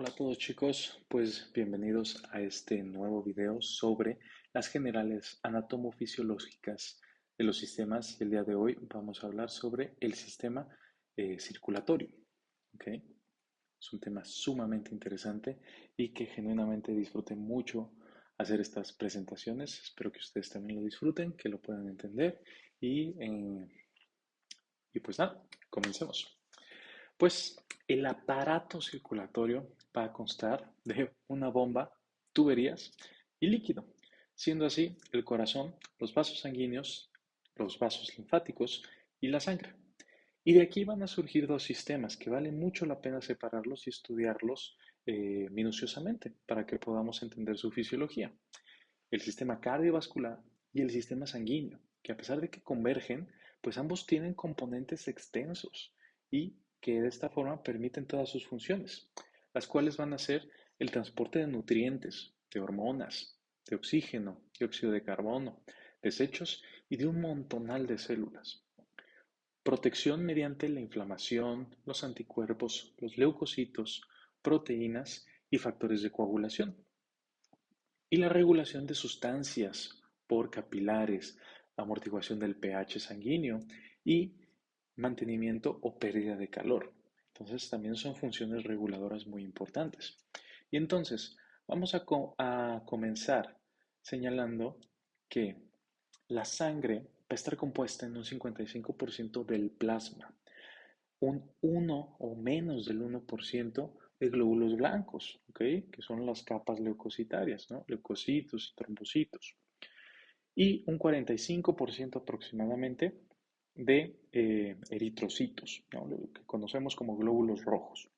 Hola a todos chicos, pues bienvenidos a este nuevo video sobre las generales anatomofisiológicas de los sistemas. El día de hoy vamos a hablar sobre el sistema circulatorio. ¿Ok? Es un tema sumamente interesante y que genuinamente disfruté mucho hacer estas presentaciones. Espero que ustedes también lo disfruten, que lo puedan entender y pues nada, comencemos. Pues el aparato circulatorio va a constar de una bomba, tuberías y líquido, siendo así el corazón, los vasos sanguíneos, los vasos linfáticos y la sangre. Y de aquí van a surgir dos sistemas que vale mucho la pena separarlos y estudiarlos minuciosamente para que podamos entender su fisiología. El sistema cardiovascular y el sistema sanguíneo, que a pesar de que convergen, pues ambos tienen componentes extensos y que de esta forma permiten todas sus funciones, las cuales van a ser el transporte de nutrientes, de hormonas, de oxígeno, dióxido de carbono, desechos y de un montonal de células. Protección mediante la inflamación, los anticuerpos, los leucocitos, proteínas y factores de coagulación. Y la regulación de sustancias por capilares, amortiguación del pH sanguíneo y mantenimiento o pérdida de calor. Entonces también son funciones reguladoras muy importantes. Y entonces vamos a comenzar señalando que la sangre va a estar compuesta en un 55% del plasma, un 1 o menos del 1% de glóbulos blancos, ¿ok? Que son las capas leucocitarias, ¿no? Leucocitos y trombocitos. Y un 45% aproximadamente de eritrocitos, ¿no? Lo que conocemos como glóbulos rojos.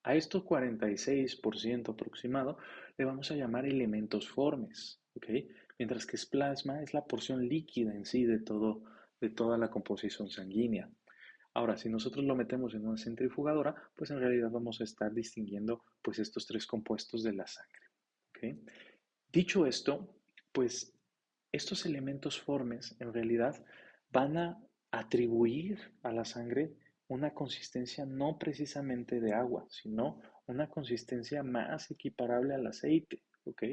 A estos 46% aproximado le vamos a llamar elementos formes, ¿ok? Mientras que es plasma es la porción líquida en sí de toda la composición sanguínea. Ahora, si nosotros lo metemos en una centrifugadora, pues en realidad vamos a estar distinguiendo pues estos tres compuestos de la sangre, ¿ok? Dicho esto, pues estos elementos formes en realidad van a atribuir a la sangre una consistencia no precisamente de agua, sino una consistencia más equiparable al aceite, ¿ok?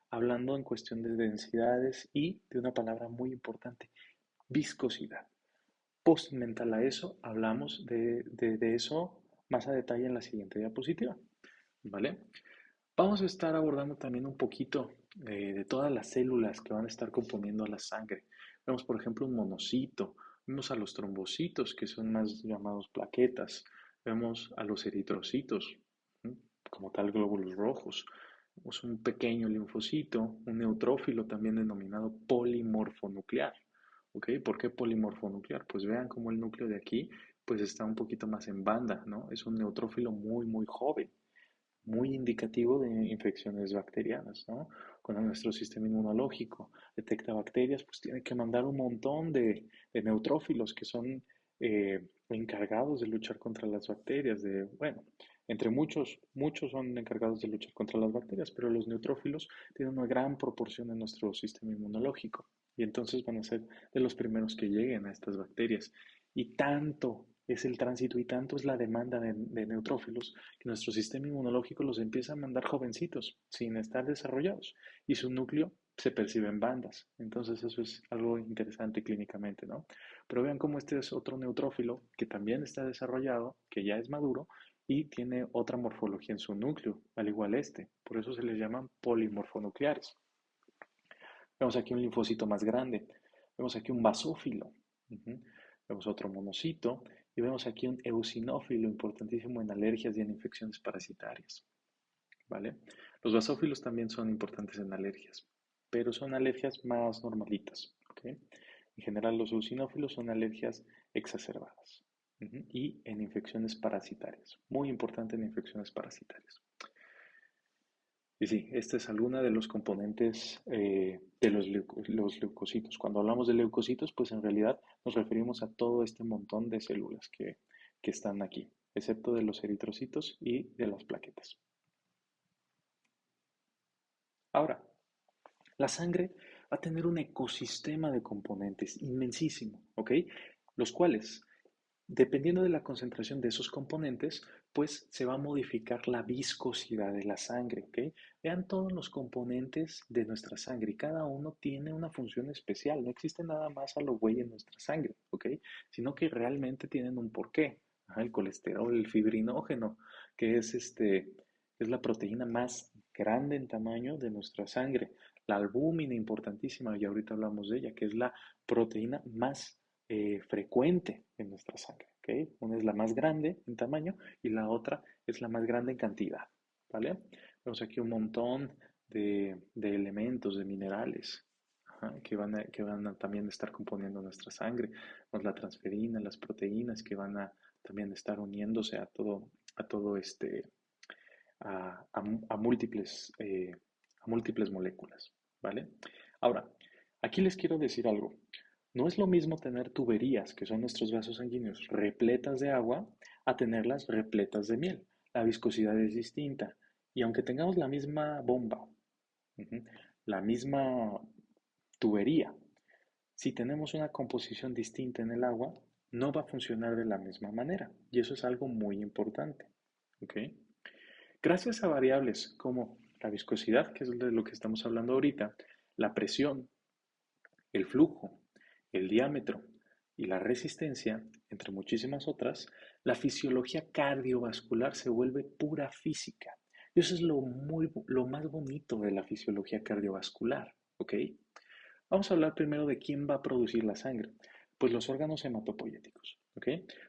Hablando en cuestión de densidades y de una palabra muy importante, viscosidad. Postmental a eso, hablamos de eso más a detalle en la siguiente diapositiva, ¿vale? Vamos a estar abordando también un poquito de todas las células que van a estar componiendo la sangre. Vemos, por ejemplo, un monocito, vemos a los trombocitos, que son más llamados plaquetas, vemos a los eritrocitos, ¿sí? Como tal glóbulos rojos, vemos un pequeño linfocito, un neutrófilo también denominado polimorfonuclear. ¿Ok? ¿Por qué polimorfonuclear? Pues vean cómo el núcleo de aquí pues está un poquito más en banda, ¿no? Es un neutrófilo muy, muy joven, muy indicativo de infecciones bacterianas, ¿no? Cuando nuestro sistema inmunológico detecta bacterias, pues tiene que mandar un montón de neutrófilos que son encargados de luchar contra las bacterias, bueno, entre muchos, muchos son encargados de luchar contra las bacterias, pero los neutrófilos tienen una gran proporción en nuestro sistema inmunológico y entonces van a ser de los primeros que lleguen a estas bacterias. Y tanto es el tránsito y tanto es la demanda de neutrófilos que nuestro sistema inmunológico los empieza a mandar jovencitos, sin estar desarrollados, y su núcleo se percibe en bandas. Entonces eso es algo interesante clínicamente, ¿no? Pero vean cómo este es otro neutrófilo que también está desarrollado, que ya es maduro y tiene otra morfología en su núcleo, al igual este. Por eso se les llaman polimorfonucleares. Vemos aquí un linfocito más grande, vemos aquí un basófilo, vemos otro monocito y vemos aquí un eosinófilo importantísimo en alergias y en infecciones parasitarias, ¿vale? Los basófilos también son importantes en alergias, pero son alergias más normalitas, ¿ok? En general los eosinófilos son alergias exacerbadas y en infecciones parasitarias, muy importante en infecciones parasitarias. Y sí, esta es alguna de los componentes de los leucocitos. Cuando hablamos de leucocitos, pues en realidad nos referimos a todo este montón de células que están aquí, excepto de los eritrocitos y de las plaquetas. Ahora, la sangre va a tener un ecosistema de componentes inmensísimo, ¿ok? Los cuales, dependiendo de la concentración de esos componentes, pues se va a modificar la viscosidad de la sangre, ¿ok? Vean todos los componentes de nuestra sangre y cada uno tiene una función especial. No existe nada más a lo güey en nuestra sangre, ¿ok? Sino que realmente tienen un porqué. Ajá, el colesterol, el fibrinógeno, que es la proteína más grande en tamaño de nuestra sangre. La albúmina, importantísima, y ahorita hablamos de ella, que es la proteína más frecuente en nuestra sangre, ¿ok? Una es la más grande en tamaño y la otra es la más grande en cantidad, ¿vale? Vemos aquí un montón de elementos, de minerales, ajá, que van a también estar componiendo nuestra sangre. Pues la transferina, las proteínas que van a también estar uniéndose a todo a múltiples moléculas, ¿vale? Ahora, aquí les quiero decir algo. No es lo mismo tener tuberías, que son nuestros vasos sanguíneos, repletas de agua, a tenerlas repletas de miel. La viscosidad es distinta. Y aunque tengamos la misma bomba, ujú, la misma tubería, si tenemos una composición distinta en el agua, no va a funcionar de la misma manera. Y eso es algo muy importante. ¿Ok? Gracias a variables como la viscosidad, que es de lo que estamos hablando ahorita, la presión, el flujo, el diámetro y la resistencia, entre muchísimas otras, la fisiología cardiovascular se vuelve pura física. Y eso es lo más bonito de la fisiología cardiovascular, ¿ok? Vamos a hablar primero de quién va a producir la sangre. Pues los órganos hematopoyéticos, ¿ok?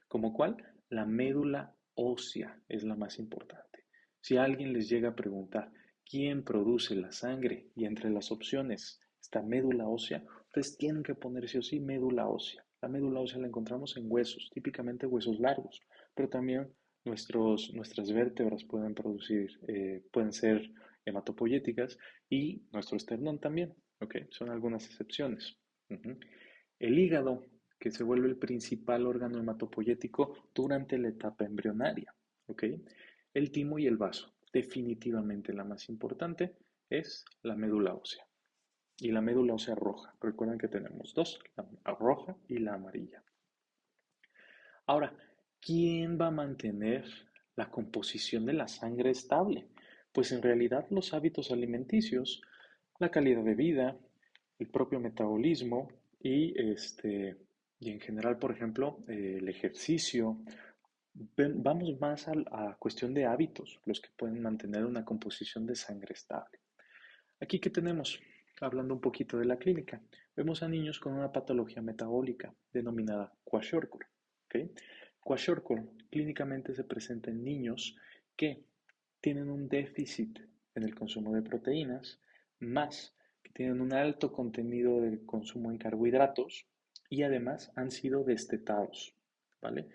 ¿Como cuál? La médula ósea es la más importante. Si alguien les llega a preguntar quién produce la sangre y entre las opciones está médula ósea, ustedes tienen que poner sí o sí médula ósea. La médula ósea la encontramos en huesos, típicamente huesos largos, pero también nuestras vértebras pueden ser hematopoyéticas y nuestro esternón también. ¿Ok? Son algunas excepciones. Ujú. El hígado, que se vuelve el principal órgano hematopoyético durante la etapa embrionaria. ¿Ok? El timo y el vaso. Definitivamente la más importante es la médula ósea. Y la médula ósea roja. Recuerden que tenemos dos, la roja y la amarilla. Ahora, ¿quién va a mantener la composición de la sangre estable? Pues en realidad los hábitos alimenticios, la calidad de vida, el propio metabolismo y en general, por ejemplo, el ejercicio. Vamos más a cuestión de hábitos, los que pueden mantener una composición de sangre estable. Aquí que tenemos, hablando un poquito de la clínica, vemos a niños con una patología metabólica denominada kwashiorkor. ¿Ok? Kwashiorkor clínicamente se presenta en niños que tienen un déficit en el consumo de proteínas, más que tienen un alto contenido de consumo en carbohidratos y además han sido destetados, ¿vale?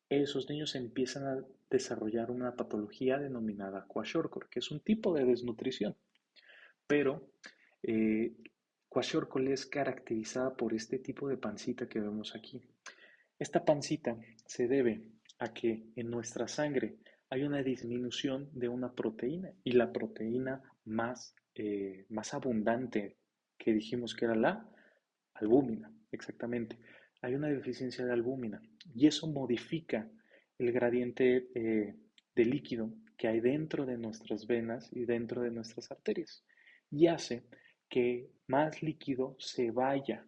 Esos niños empiezan a desarrollar una patología denominada kwashiorkor, que es un tipo de desnutrición. Pero eh, Kwashiorkor es caracterizada por este tipo de pancita que vemos aquí. Esta pancita se debe a que en nuestra sangre hay una disminución de una proteína y la proteína más abundante que dijimos que era la albúmina, exactamente. Hay una deficiencia de albúmina y eso modifica el gradiente de líquido que hay dentro de nuestras venas y dentro de nuestras arterias y hace que más líquido se vaya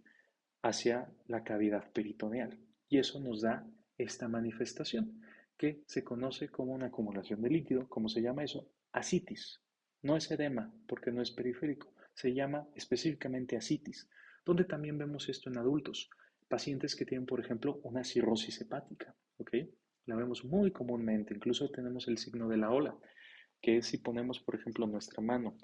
hacia la cavidad peritoneal y eso nos da esta manifestación que se conoce como una acumulación de líquido. ¿Cómo se llama eso? Asitis. No es edema porque no es periférico, se llama específicamente asitis, donde también vemos esto en adultos, pacientes que tienen, por ejemplo, una cirrosis hepática, ¿ok? La vemos muy comúnmente, incluso tenemos el signo de la ola, que es si ponemos, por ejemplo, nuestra mano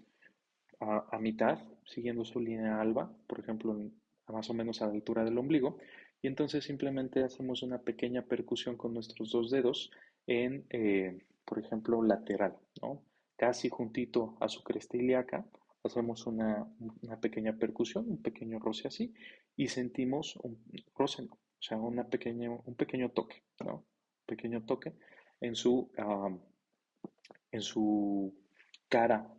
a mitad, siguiendo su línea alba, por ejemplo, a más o menos a la altura del ombligo, y entonces simplemente hacemos una pequeña percusión con nuestros dos dedos por ejemplo, lateral, ¿no? Casi juntito a su cresta ilíaca, hacemos una pequeña percusión, un pequeño roce así, y sentimos un roce, ¿no? O sea, un pequeño toque, ¿no? Un pequeño toque en en su cara,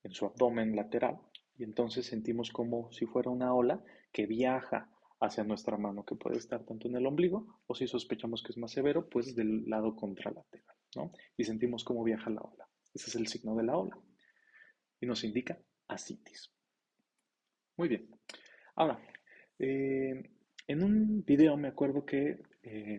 en su abdomen lateral, y entonces sentimos como si fuera una ola que viaja hacia nuestra mano, que puede estar tanto en el ombligo o si sospechamos que es más severo, pues del lado contralateral. ¿no? Y sentimos cómo viaja la ola. Ese es el signo de la ola y nos indica ascitis. Muy bien. Ahora, eh, en un video me acuerdo que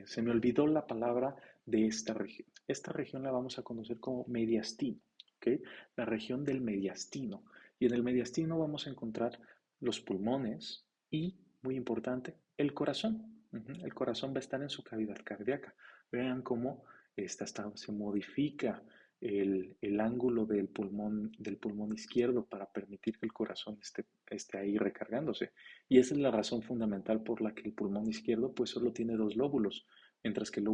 se me olvidó la palabra de esta región. Esta región la vamos a conocer como mediastino, ¿ok? La región del mediastino. Y en el mediastino vamos a encontrar los pulmones y, muy importante, el corazón. El corazón va a estar en su cavidad cardíaca. Vean cómo se modifica el ángulo del pulmón izquierdo para permitir que el corazón esté ahí recargándose. Y esa es la razón fundamental por la que el pulmón izquierdo pues solo tiene dos lóbulos, mientras que el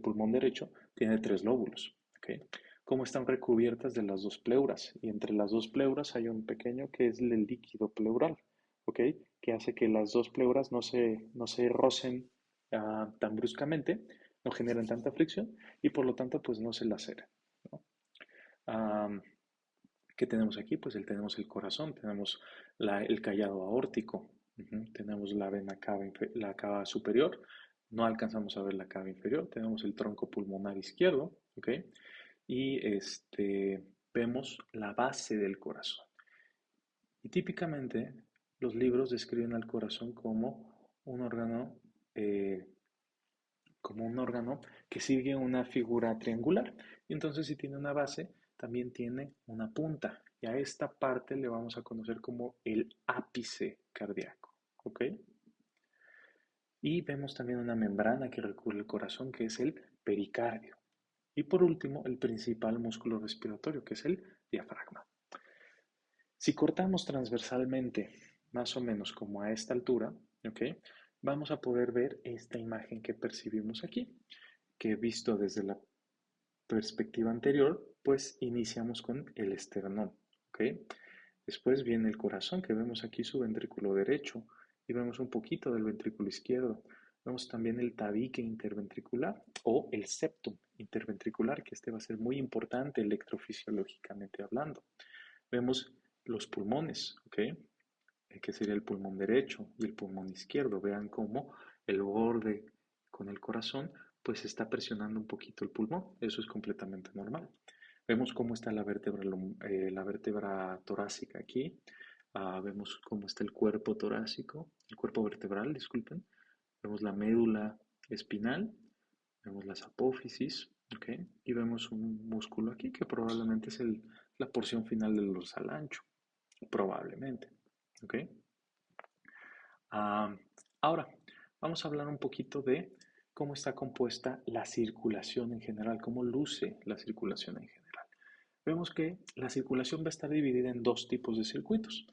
pulmón derecho tiene tres lóbulos. ¿Okay? Como están recubiertas de las dos pleuras, y entre las dos pleuras hay un pequeño que es el líquido pleural, ¿ok? Que hace que las dos pleuras no se rocen tan bruscamente, no generan tanta fricción y por lo tanto pues no se laceren, ¿no? Um, ¿Qué tenemos aquí? Pues tenemos el corazón, tenemos el callado aórtico, tenemos la vena cava, la cava superior, no alcanzamos a ver la cava inferior, tenemos el tronco pulmonar izquierdo, ¿ok? Y vemos la base del corazón. Y típicamente los libros describen al corazón un órgano, eh, como un órgano que sigue una figura triangular. Y entonces si tiene una base, también tiene una punta. Y a esta parte le vamos a conocer como el ápice cardíaco. ¿Ok? Y vemos también una membrana que recubre el corazón, que es el pericardio. Y por último, el principal músculo respiratorio, que es el diafragma. Si cortamos transversalmente, más o menos como a esta altura, ¿ok? Vamos a poder ver esta imagen que percibimos aquí, que visto desde la perspectiva anterior, pues iniciamos con el esternón, ¿ok? Después viene el corazón, que vemos aquí su ventrículo derecho, y vemos un poquito del ventrículo izquierdo. Vemos también el tabique interventricular o el septum interventricular, que va a ser muy importante electrofisiológicamente hablando. Vemos los pulmones, ¿ok? Que sería el pulmón derecho y el pulmón izquierdo. Vean cómo el borde con el corazón pues está presionando un poquito el pulmón. Eso es completamente normal. Vemos cómo está la vértebra torácica aquí. Vemos cómo está el cuerpo torácico, el cuerpo vertebral, disculpen. Vemos la médula espinal, vemos las apófisis, ¿ok? Y vemos un músculo aquí que probablemente es la porción final del dorsal ancho, probablemente, ¿ok? Ah, ahora, vamos a hablar un poquito de cómo está compuesta la circulación en general, cómo luce la circulación en general. Vemos que la circulación va a estar dividida en dos tipos de circuitos,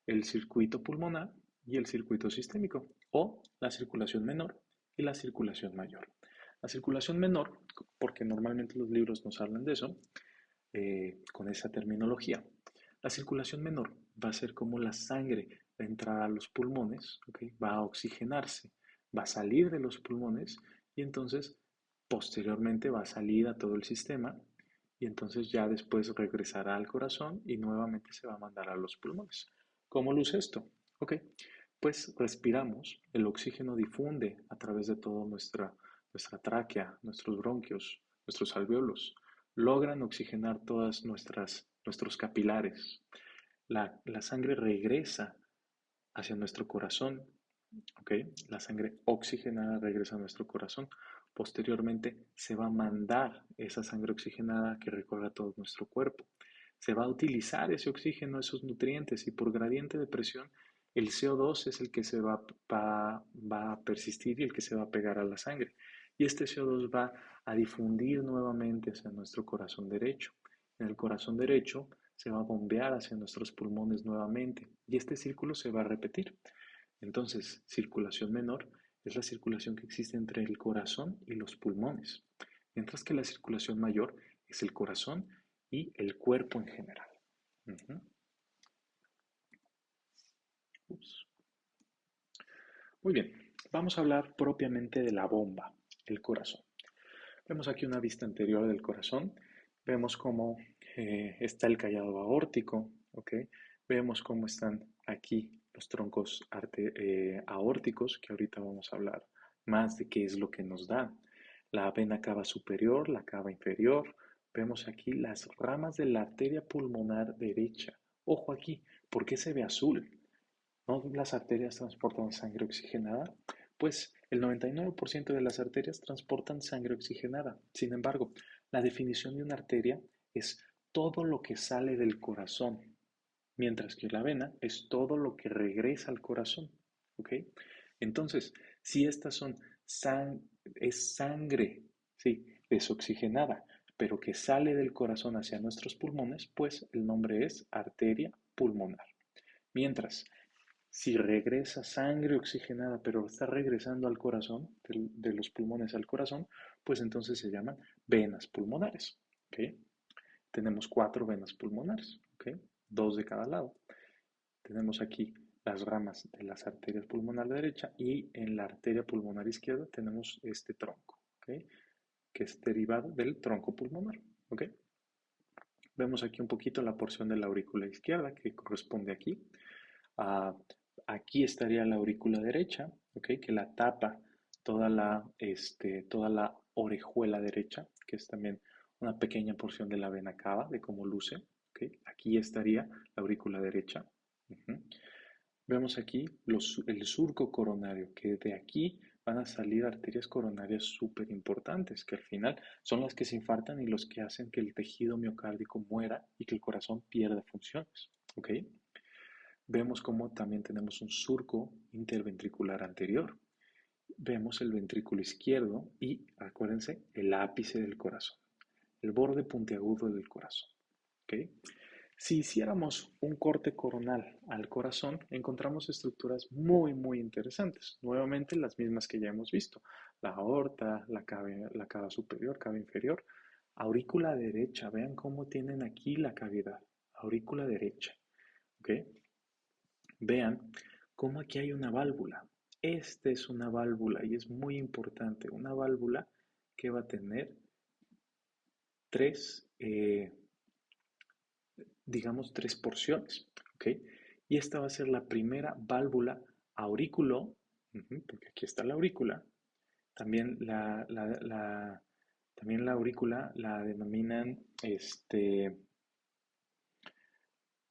el circuito pulmonar y el circuito sistémico, o la circulación menor y la circulación mayor. La circulación menor, porque normalmente los libros nos hablan de eso, con esa terminología. La circulación menor va a ser como la sangre va a entrar a los pulmones, ¿okay? Va a oxigenarse, va a salir de los pulmones y entonces posteriormente va a salir a todo el sistema y entonces ya después regresará al corazón y nuevamente se va a mandar a los pulmones. ¿Cómo luce esto? Ok, pues respiramos, el oxígeno difunde a través de toda nuestra tráquea, nuestros bronquios, nuestros alvéolos, logran oxigenar nuestros capilares. La sangre regresa hacia nuestro corazón, ¿ok? La sangre oxigenada regresa a nuestro corazón. Posteriormente se va a mandar esa sangre oxigenada que recorra todo nuestro cuerpo. Se va a utilizar ese oxígeno, esos nutrientes, y por gradiente de presión, el CO2 es el que va a persistir y el que se va a pegar a la sangre. Y este CO2 va a difundir nuevamente hacia nuestro corazón derecho. En el corazón derecho se va a bombear hacia nuestros pulmones nuevamente y este círculo se va a repetir. Entonces, circulación menor es la circulación que existe entre el corazón y los pulmones, mientras que la circulación mayor es el corazón y el cuerpo en general. Ujú. Ups. Muy bien, vamos a hablar propiamente de la bomba, el corazón. Vemos aquí una vista anterior del corazón, vemos cómo está el callado aórtico, ¿ok? Vemos cómo están aquí los troncos aórticos, que ahorita vamos a hablar más de qué es lo que nos da. la vena cava superior, la cava inferior. Vemos aquí las ramas de la arteria pulmonar derecha. Ojo aquí, ¿por qué se ve azul? ¿No las arterias transportan sangre oxigenada? Pues el 99% de las arterias transportan sangre oxigenada. Sin embargo, la definición de una arteria es todo lo que sale del corazón, mientras que la vena es todo lo que regresa al corazón. ¿Ok? Entonces, si estas son es sangre, sí, desoxigenada, pero que sale del corazón hacia nuestros pulmones, pues el nombre es arteria pulmonar. Mientras, si regresa sangre oxigenada, pero está regresando al corazón, de los pulmones al corazón, pues entonces se llaman venas pulmonares. ¿Ok? Tenemos 4 venas pulmonares, ¿ok? 2 de cada lado. Tenemos aquí las ramas de las arterias pulmonar derecha y en la arteria pulmonar izquierda tenemos este tronco, ¿ok? Que es derivado del tronco pulmonar, ¿ok? Vemos aquí un poquito la porción de la aurícula izquierda que corresponde aquí. Ah, aquí estaría la aurícula derecha, ¿ok? Que la tapa toda la orejuela derecha, que es también una pequeña porción de la vena cava, de cómo luce, ¿ok? Aquí estaría la aurícula derecha. Ujú. Vemos aquí el surco coronario, que de aquí van a salir arterias coronarias súper importantes, que al final son las que se infartan y los que hacen que el tejido miocárdico muera y que el corazón pierda funciones, ¿ok? Vemos cómo también tenemos un surco interventricular anterior. Vemos el ventrículo izquierdo y, acuérdense, el ápice del corazón, el borde puntiagudo del corazón. ¿Ok? Si hiciéramos un corte coronal al corazón, encontramos estructuras muy interesantes. Nuevamente las mismas que ya hemos visto. La aorta, la cava superior, cava inferior. Aurícula derecha, vean cómo tienen aquí la cavidad. Aurícula derecha. ¿Ok? Vean cómo aquí hay una válvula. Esta es una válvula y es muy importante. Una válvula que va a tener tres, digamos, 3 porciones. ¿Ok? Y esta va a ser la primera válvula aurículo, porque aquí está la aurícula. También también la aurícula la denominan,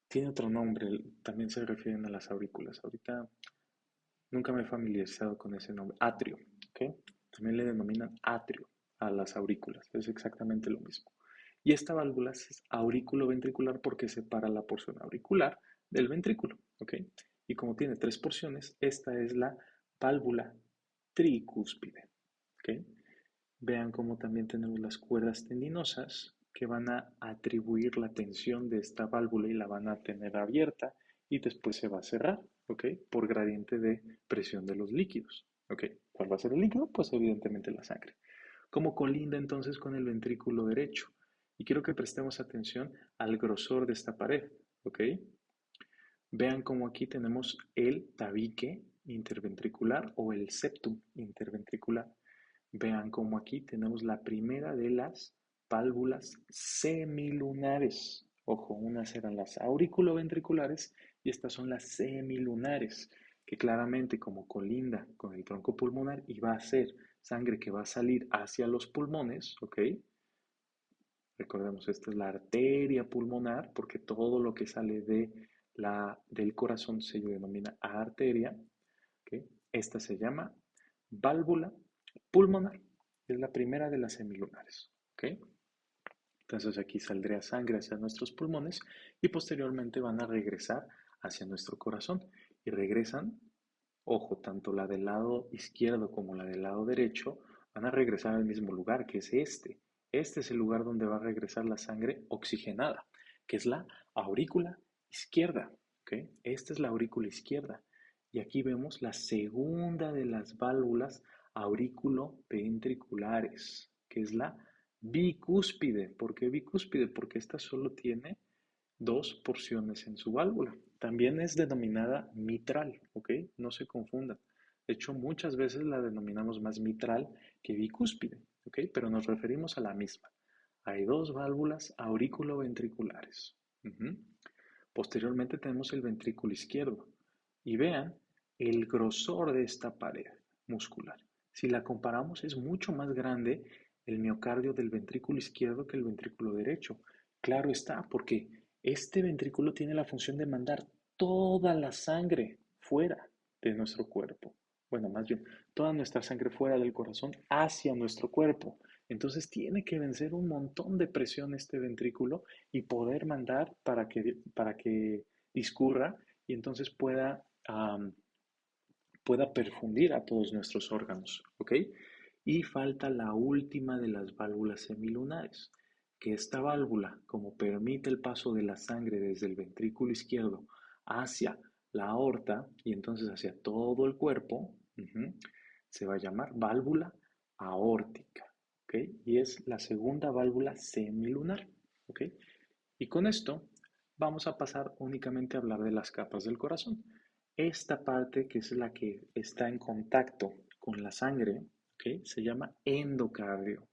tiene otro nombre, también se refieren a las aurículas. Ahorita nunca me he familiarizado con ese nombre. Atrio, ¿ok? También le denominan atrio a las aurículas. Es exactamente lo mismo. Y esta válvula es aurículo-ventricular porque separa la porción auricular del ventrículo, ¿ok? Y como tiene 3 porciones, esta es la válvula tricúspide, ¿ok? Vean cómo también tenemos las cuerdas tendinosas que van a atribuir la tensión de esta válvula y la van a tener abierta y después se va a cerrar, ¿ok? Por gradiente de presión de los líquidos, ¿ok? ¿Cuál va a ser el líquido? Pues evidentemente la sangre. ¿Cómo colinda entonces con el ventrículo derecho? Y quiero que prestemos atención al grosor de esta pared, ¿ok? Vean cómo aquí tenemos el tabique interventricular o el septum interventricular. Vean cómo aquí tenemos la primera de las válvulas semilunares. Ojo, unas eran las auriculoventriculares y estas son las semilunares, que claramente como colinda con el tronco pulmonar y va a ser sangre que va a salir hacia los pulmones, ¿ok? Recordemos, esta es la arteria pulmonar porque todo lo que sale del corazón se denomina arteria. ¿Ok? Esta se llama válvula pulmonar. Es la primera de las semilunares. ¿Ok? Entonces aquí saldría sangre hacia nuestros pulmones y posteriormente van a regresar hacia nuestro corazón. Y regresan, ojo, tanto la del lado izquierdo como la del lado derecho van a regresar al mismo lugar, que es este. Este es el lugar donde va a regresar la sangre oxigenada, que es la aurícula izquierda. ¿Ok? Esta es la aurícula izquierda. Y aquí vemos la segunda de las válvulas auriculoventriculares, que es la bicúspide. ¿Por qué bicúspide? Porque esta solo tiene 2 porciones en su válvula. También es denominada mitral, ¿ok? No se confundan. De hecho, muchas veces la denominamos más mitral que bicúspide, ¿ok? Pero nos referimos a la misma. Hay 2 válvulas auriculoventriculares. Ujú. Posteriormente tenemos el ventrículo izquierdo. Y vean el grosor de esta pared muscular. Si la comparamos, es mucho más grande el miocardio del ventrículo izquierdo que el ventrículo derecho. Claro está, porque este ventrículo tiene la función de mandar toda la sangre fuera de nuestro cuerpo. Bueno, más bien, toda nuestra sangre fuera del corazón hacia nuestro cuerpo. Entonces tiene que vencer un montón de presión este ventrículo y poder mandar para que discurra y entonces pueda perfundir a todos nuestros órganos, ¿ok? Y falta la última de las válvulas semilunares, que esta válvula, como permite el paso de la sangre desde el ventrículo izquierdo hacia la aorta y entonces hacia todo el cuerpo, se va a llamar válvula aórtica, ¿ok? Y es la segunda válvula semilunar, ¿ok? Y con esto vamos a pasar únicamente a hablar de las capas del corazón. Esta parte, que es la que está en contacto con la sangre, ¿ok? Se llama endocardio.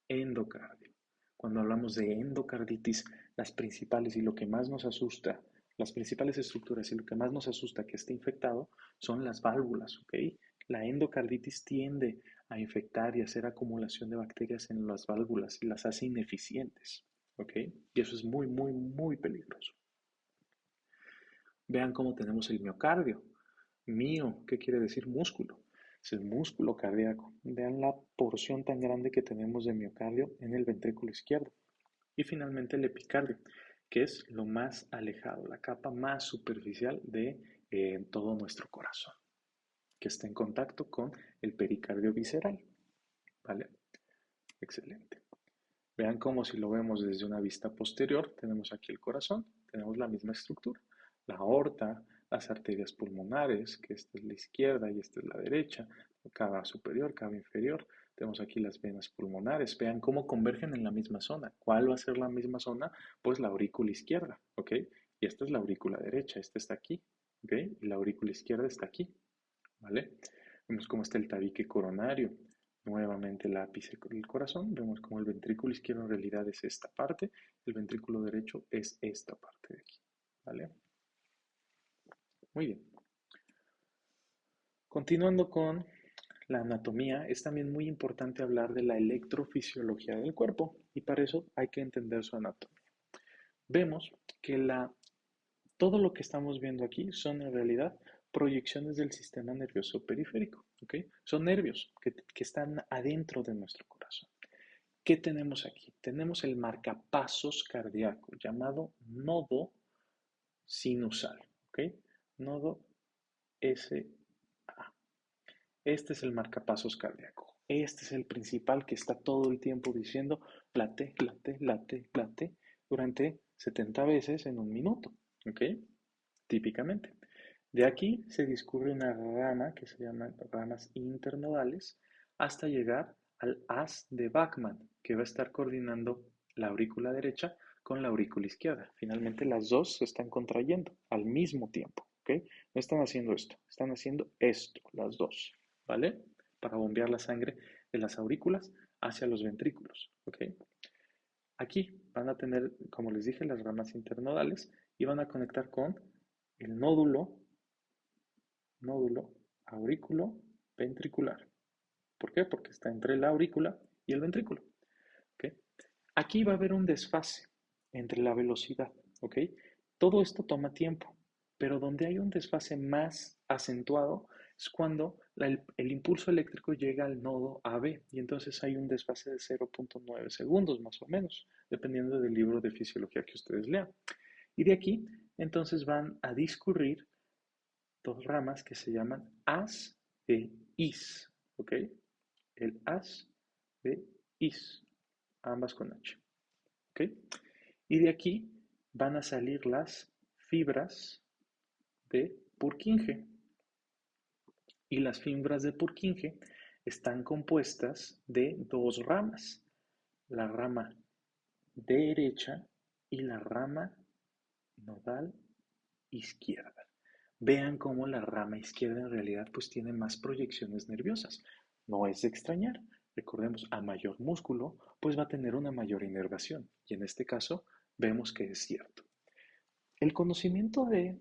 Endocardio. Cuando hablamos de endocarditis, las principales y lo que más nos asusta, las principales estructuras y lo que más nos asusta que esté infectado son las válvulas, ¿ok? La endocarditis tiende a infectar y hacer acumulación de bacterias en las válvulas y las hace ineficientes, ¿ok? Y eso es muy, muy, muy peligroso. Vean cómo tenemos el miocardio. Mío, ¿qué quiere decir músculo? Es el músculo cardíaco. Vean la porción tan grande que tenemos de miocardio en el ventrículo izquierdo. Y finalmente el epicardio, que es lo más alejado, la capa más superficial de todo nuestro corazón, que está en contacto con el pericardio visceral. ¿Vale? Excelente. Vean cómo si lo vemos desde una vista posterior, tenemos aquí el corazón, tenemos la misma estructura. La aorta, las arterias pulmonares, que esta es la izquierda y esta es la derecha, cava superior, cava inferior. Tenemos aquí las venas pulmonares. Vean cómo convergen en la misma zona. ¿Cuál va a ser la misma zona? Pues la aurícula izquierda, ¿ok? Y esta es la aurícula derecha, esta está aquí, ¿ok? Y la aurícula izquierda está aquí, ¿vale? Vemos cómo está el tabique coronario. Nuevamente el ápice del corazón. Vemos cómo el ventrículo izquierdo en realidad es esta parte. El ventrículo derecho es esta parte de aquí, ¿vale? Muy bien. Continuando con la anatomía, es también muy importante hablar de la electrofisiología del cuerpo y para eso hay que entender su anatomía. Vemos que todo lo que estamos viendo aquí son en realidad proyecciones del sistema nervioso periférico, ¿ok? Son nervios que están adentro de nuestro corazón. ¿Qué tenemos aquí? Tenemos el marcapasos cardíaco llamado nodo sinusal, ¿ok? Nodo SA. Este es el marcapasos cardíaco. Este es el principal que está todo el tiempo diciendo late, late, late, late durante 70 veces en un minuto, ¿ok? Típicamente. De aquí se discurre una rama que se llaman ramas internodales hasta llegar al haz de Bachmann, que va a estar coordinando la aurícula derecha con la aurícula izquierda. Finalmente las dos se están contrayendo al mismo tiempo, ¿ok? No están haciendo esto, están haciendo esto, las dos, ¿vale? Para bombear la sangre de las aurículas hacia los ventrículos, ¿ok? Aquí van a tener, como les dije, las ramas internodales y van a conectar con el nódulo aurículo ventricular. ¿Por qué? Porque está entre la aurícula y el ventrículo. ¿Ok? Aquí va a haber un desfase entre la velocidad. ¿Ok? Todo esto toma tiempo, pero donde hay un desfase más acentuado es cuando el impulso eléctrico llega al nodo AB y entonces hay un desfase de 0.9 segundos más o menos, dependiendo del libro de fisiología que ustedes lean. Y de aquí, entonces van a discurrir dos ramas que se llaman as e is, ¿ok? El as de is, ambas con H, ¿ok? Y de aquí van a salir las fibras de Purkinje. Y las fibras de Purkinje están compuestas de dos ramas, la rama derecha y la rama nodal izquierda. Vean cómo la rama izquierda en realidad pues tiene más proyecciones nerviosas. No es de extrañar. Recordemos, a mayor músculo pues va a tener una mayor inervación y en este caso vemos que es cierto. El conocimiento de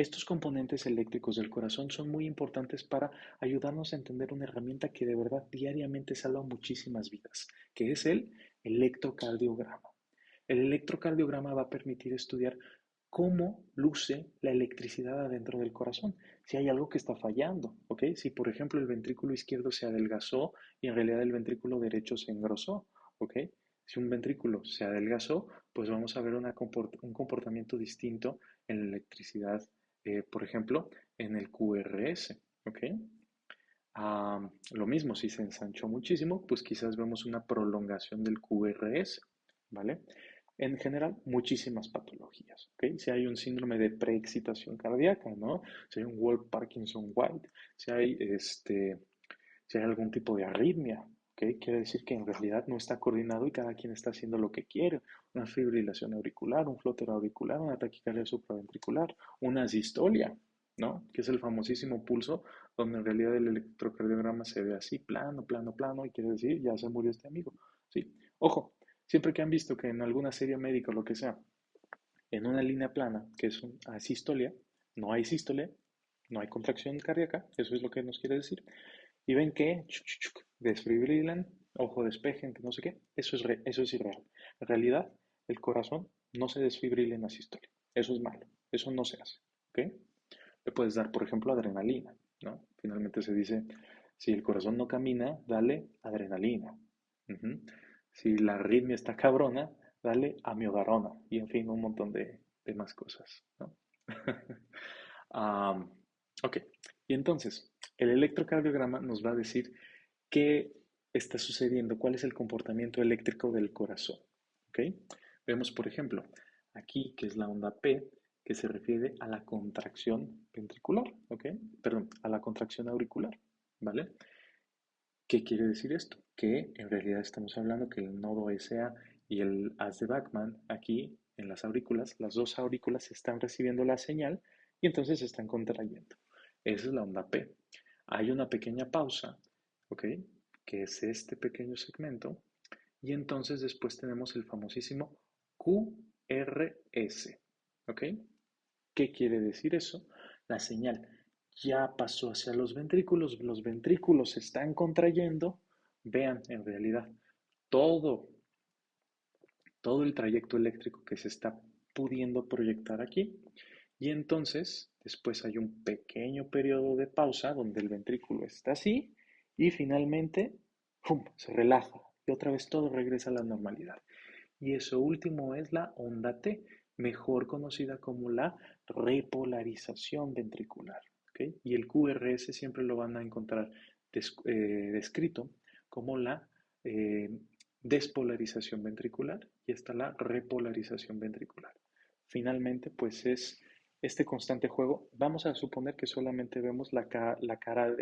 Estos componentes eléctricos del corazón son muy importantes para ayudarnos a entender una herramienta que de verdad diariamente salva muchísimas vidas, que es el electrocardiograma. El electrocardiograma va a permitir estudiar cómo luce la electricidad adentro del corazón, si hay algo que está fallando, ¿ok? Si por ejemplo el ventrículo izquierdo se adelgazó y en realidad el ventrículo derecho se engrosó, ¿ok? Si un ventrículo se adelgazó, pues vamos a ver un comportamiento distinto en la electricidad, por ejemplo, en el QRS, ¿ok? Lo mismo, si se ensanchó muchísimo, pues quizás vemos una prolongación del QRS, ¿vale? En general, muchísimas patologías, ¿ok? Si hay un síndrome de preexcitación cardíaca, ¿no? Si hay un Wolff-Parkinson-White, si hay algún tipo de arritmia, ¿ok? Quiere decir que en realidad no está coordinado y cada quien está haciendo lo que quiere. Una fibrilación auricular, un flóter auricular, una taquicardia supraventricular, una asistolia, ¿no? Que es el famosísimo pulso donde en realidad el electrocardiograma se ve así, plano, plano, plano, y quiere decir, ya se murió este amigo. Sí, ojo, siempre que han visto que en alguna serie médica o lo que sea, en una línea plana, que es una asistolia, no hay sístole, no hay contracción cardíaca, eso es lo que nos quiere decir, y ven que desfibrilan, ojo despejen, que no sé qué, eso es irreal. En realidad, el corazón no se desfibrila en asistolia, eso es malo, eso no se hace, ¿ok? Le puedes dar, por ejemplo, adrenalina, ¿no? Finalmente se dice, si el corazón no camina, dale adrenalina. Ujú. Si la arritmia está cabrona, dale amiodarona. Y en fin, un montón de más cosas, ¿no? Am, ok, y entonces, el electrocardiograma nos va a decir qué está sucediendo, cuál es el comportamiento eléctrico del corazón, ¿ok? Vemos, por ejemplo, aquí que es la onda P, que se refiere a la contracción ventricular, ¿ok? Perdón, a la contracción auricular, ¿vale? ¿Qué quiere decir esto? Que en realidad estamos hablando que el nodo SA y el haz de Bachmann aquí en las aurículas, las dos aurículas están recibiendo la señal y entonces se están contrayendo. Esa es la onda P. Hay una pequeña pausa, ¿ok? Que es este pequeño segmento y entonces después tenemos el famosísimo QRS, ¿ok? ¿Qué quiere decir eso? La señal ya pasó hacia los ventrículos se están contrayendo. Vean, en realidad, todo, todo el trayecto eléctrico que se está pudiendo proyectar aquí. Y entonces, después hay un pequeño periodo de pausa donde el ventrículo está así y finalmente, ¡pum!, se relaja y otra vez todo regresa a la normalidad. Y eso último es la onda T, mejor conocida como la repolarización ventricular, ¿ok? Y el QRS siempre lo van a encontrar descrito como la eh, despolarización ventricular y está la repolarización ventricular. Finalmente, pues es este constante juego. Vamos a suponer que solamente vemos la cara,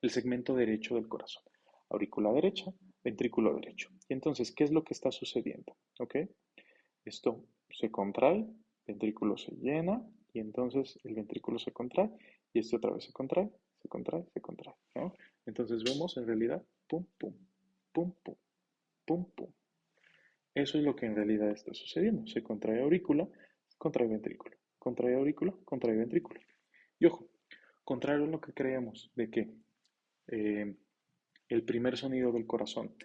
el segmento derecho del corazón. Aurícula derecha, ventrículo derecho. Y entonces, ¿qué es lo que está sucediendo? ¿Ok? Esto se contrae, ventrículo se llena y entonces el ventrículo se contrae y este otra vez se contrae, se contrae, se contrae, ¿no? Entonces vemos en realidad pum, pum, pum, pum, pum, pum. Eso es lo que en realidad está sucediendo. Se contrae aurícula, contrae ventrículo, contrae aurícula, contrae ventrículo. Y ojo, contrario a lo que creemos de que eh, el primer sonido del corazón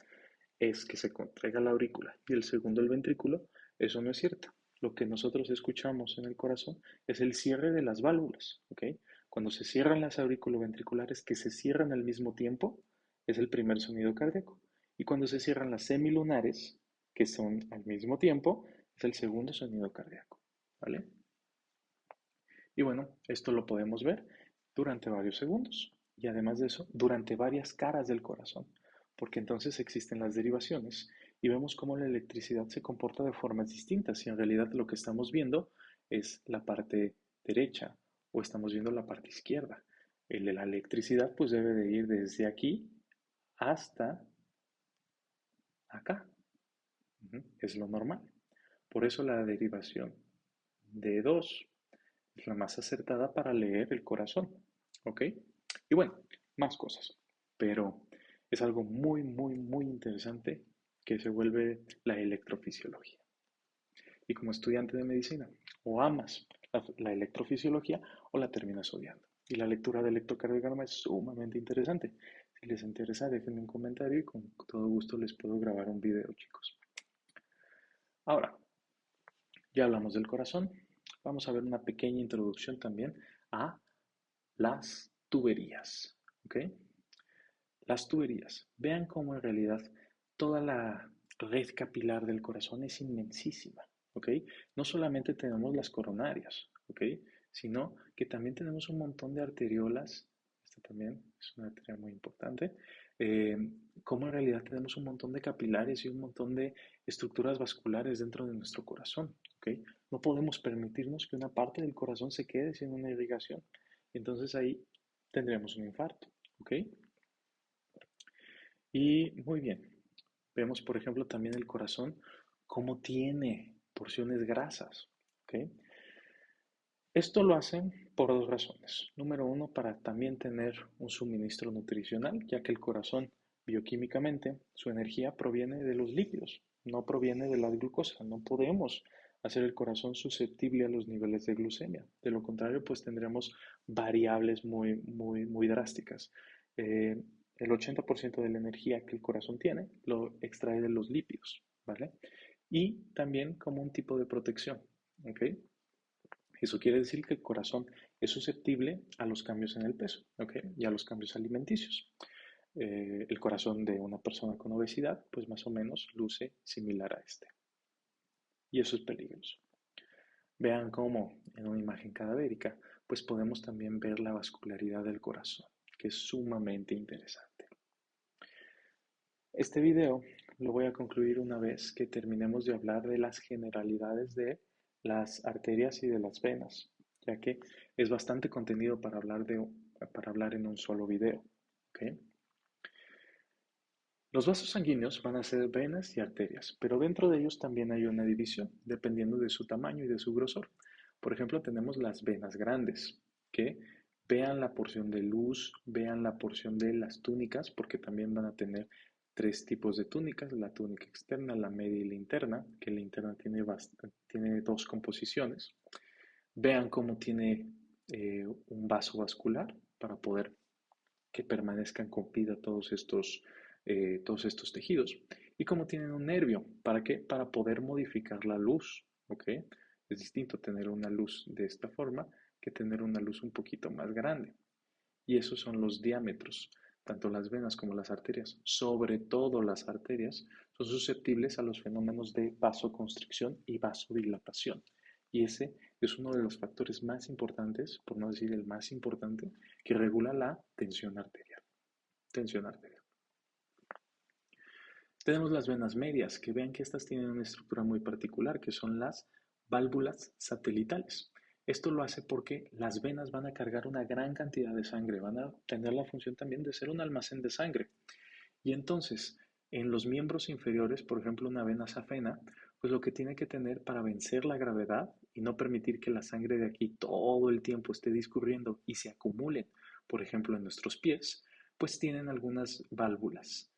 es que se contraiga la aurícula y el segundo el ventrículo, eso no es cierto. Lo que nosotros escuchamos en el corazón es el cierre de las válvulas, ¿ok? Cuando se cierran las auriculoventriculares que se cierran al mismo tiempo, es el primer sonido cardíaco. Y cuando se cierran las semilunares, que son al mismo tiempo, es el segundo sonido cardíaco, ¿vale? Y bueno, esto lo podemos ver durante varios segundos y además de eso, durante varias caras del corazón, porque entonces existen las derivaciones y vemos cómo la electricidad se comporta de formas distintas y en realidad lo que estamos viendo es la parte derecha o estamos viendo la parte izquierda. El de la electricidad pues debe de ir desde aquí hasta acá. Es lo normal. Por eso la derivación de 2 es la más acertada para leer el corazón, ¿ok? Y bueno, más cosas, pero es algo muy, muy, muy interesante que se vuelve la electrofisiología. Y como estudiante de medicina, o amas la electrofisiología o la terminas odiando. Y la lectura del electrocardiograma es sumamente interesante. Si les interesa, déjenme un comentario y con todo gusto les puedo grabar un video, chicos. Ahora, ya hablamos del corazón. Vamos a ver una pequeña introducción también a las tuberías. ¿Ok? Las tuberías. Vean cómo en realidad toda la red capilar del corazón es inmensísima. ¿Ok? No solamente tenemos las coronarias, ¿ok? Sino que también tenemos un montón de arteriolas. Esta también es una arteria muy importante. Eh, Como en realidad tenemos un montón de capilares y un montón de estructuras vasculares dentro de nuestro corazón. ¿Ok? No podemos permitirnos que una parte del corazón se quede sin una irrigación. Entonces ahí tendremos un infarto. ¿Ok? Y muy bien, vemos por ejemplo también el corazón cómo tiene porciones grasas. ¿Ok? Esto lo hacen por dos razones. Número uno, para también tener un suministro nutricional, ya que el corazón bioquímicamente, su energía proviene de los lípidos, no proviene de la glucosa. No podemos hacer el corazón susceptible a los niveles de glucemia. De lo contrario, pues tendremos variables muy drásticas. Eh, el 80% de la energía que el corazón tiene lo extrae de los lípidos, ¿vale? Y también como un tipo de protección, ¿ok? Eso quiere decir que el corazón es susceptible a los cambios en el peso, ¿ok? Y a los cambios alimenticios. El corazón de una persona con obesidad, pues más o menos luce similar a este. Y eso es peligroso. Vean cómo en una imagen cadavérica, pues podemos también ver la vascularidad del corazón, que es sumamente interesante. Este video lo voy a concluir una vez que terminemos de hablar de las generalidades de las arterias y de las venas, ya que es bastante contenido para hablar en un solo video. ¿Ok? Los vasos sanguíneos van a ser venas y arterias, pero dentro de ellos también hay una división, dependiendo de su tamaño y de su grosor. Por ejemplo, tenemos las venas grandes, que vean la porción de luz, vean la porción de las túnicas, porque también van a tener tres tipos de túnicas, la túnica externa, la media y la interna, que la interna tiene dos composiciones. Vean cómo tiene un vaso vascular para poder que permanezcan con vida todos estos tejidos. Y cómo tienen un nervio, ¿para qué? Para poder modificar la luz, ¿ok? Es distinto tener una luz de esta forma que tener una luz un poquito más grande. Y esos son los diámetros. Tanto las venas como las arterias, sobre todo las arterias, son susceptibles a los fenómenos de vasoconstricción y vasodilatación. Y ese es uno de los factores más importantes, por no decir el más importante, que regula la tensión arterial. Tensión arterial. Tenemos las venas medias, que vean que estas tienen una estructura muy particular, que son las válvulas satelitales. Esto lo hace porque las venas van a cargar una gran cantidad de sangre, van a tener la función también de ser un almacén de sangre. Y entonces, en los miembros inferiores, por ejemplo, una vena safena, pues lo que tiene que tener para vencer la gravedad y no permitir que la sangre de aquí todo el tiempo esté discurriendo y se acumulen, por ejemplo, en nuestros pies, pues tienen algunas válvulas.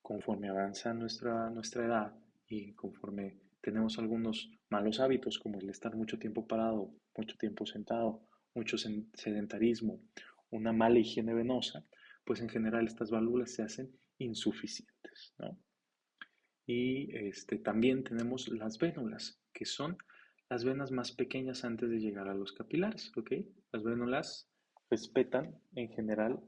Conforme avanza nuestra edad y conforme tenemos algunos malos hábitos, como el estar mucho tiempo parado, mucho tiempo sentado, mucho sedentarismo, una mala higiene venosa, pues en general estas válvulas se hacen insuficientes, ¿no? Y también tenemos las vénulas, que son las venas más pequeñas antes de llegar a los capilares, ¿ok? Las vénulas respetan en general,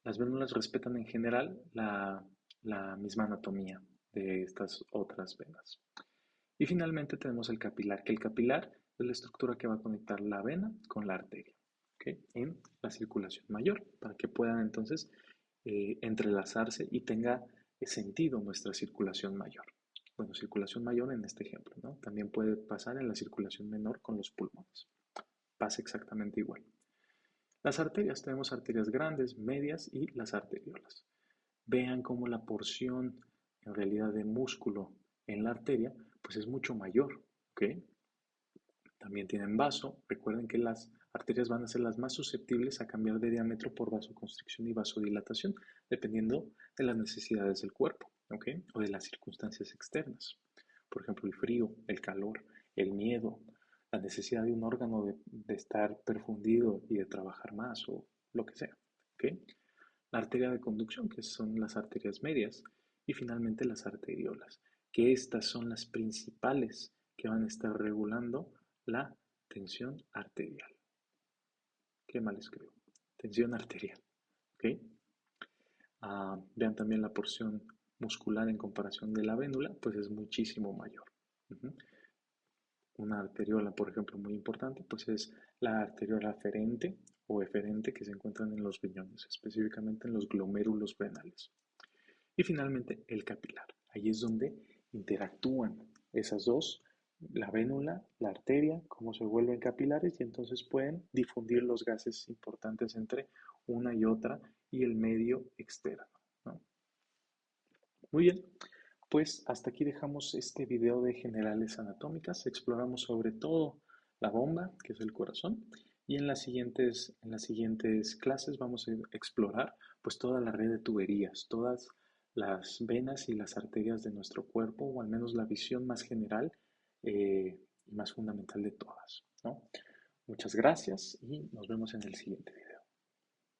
las vénulas respetan en general la misma anatomía de estas otras venas. Y finalmente tenemos el capilar, que el capilar es la estructura que va a conectar la vena con la arteria, ¿ok? En la circulación mayor, para que puedan entonces entrelazarse y tenga sentido nuestra circulación mayor. Bueno, circulación mayor en este ejemplo, ¿no? También puede pasar en la circulación menor con los pulmones. Pasa exactamente igual. Las arterias, tenemos arterias grandes, medias y las arteriolas. Vean cómo la porción en realidad de músculo en la arteria pues es mucho mayor, ¿ok? También tienen vaso. Recuerden que las arterias van a ser las más susceptibles a cambiar de diámetro por vasoconstricción y vasodilatación, dependiendo de las necesidades del cuerpo, ¿ok? O de las circunstancias externas. Por ejemplo, el frío, el calor, el miedo, la necesidad de un órgano de estar perfundido y de trabajar más o lo que sea. ¿Ok? La arteria de conducción, que son las arterias medias, y finalmente las arteriolas, que estas son las principales que van a estar regulando la tensión arterial. Qué mal escribo. Tensión arterial. ¿Ok? Vean también la porción muscular en comparación de la vénula, pues es muchísimo mayor. Una arteriola, por ejemplo, muy importante, pues es la arteriola aferente o eferente que se encuentran en los riñones, específicamente en los glomérulos renales. Y finalmente el capilar. Ahí es donde interactúan esas dos, la vénula, la arteria, cómo se vuelven capilares y entonces pueden difundir los gases importantes entre una y otra y el medio externo, ¿no? Muy bien, pues hasta aquí dejamos este video de generales anatómicas. Exploramos sobre todo la bomba, que es el corazón, y en las siguientes clases vamos a explorar pues toda la red de tuberías, todas las venas y las arterias de nuestro cuerpo, o al menos la visión más general y más fundamental de todas, ¿no? Muchas gracias y nos vemos en el siguiente video.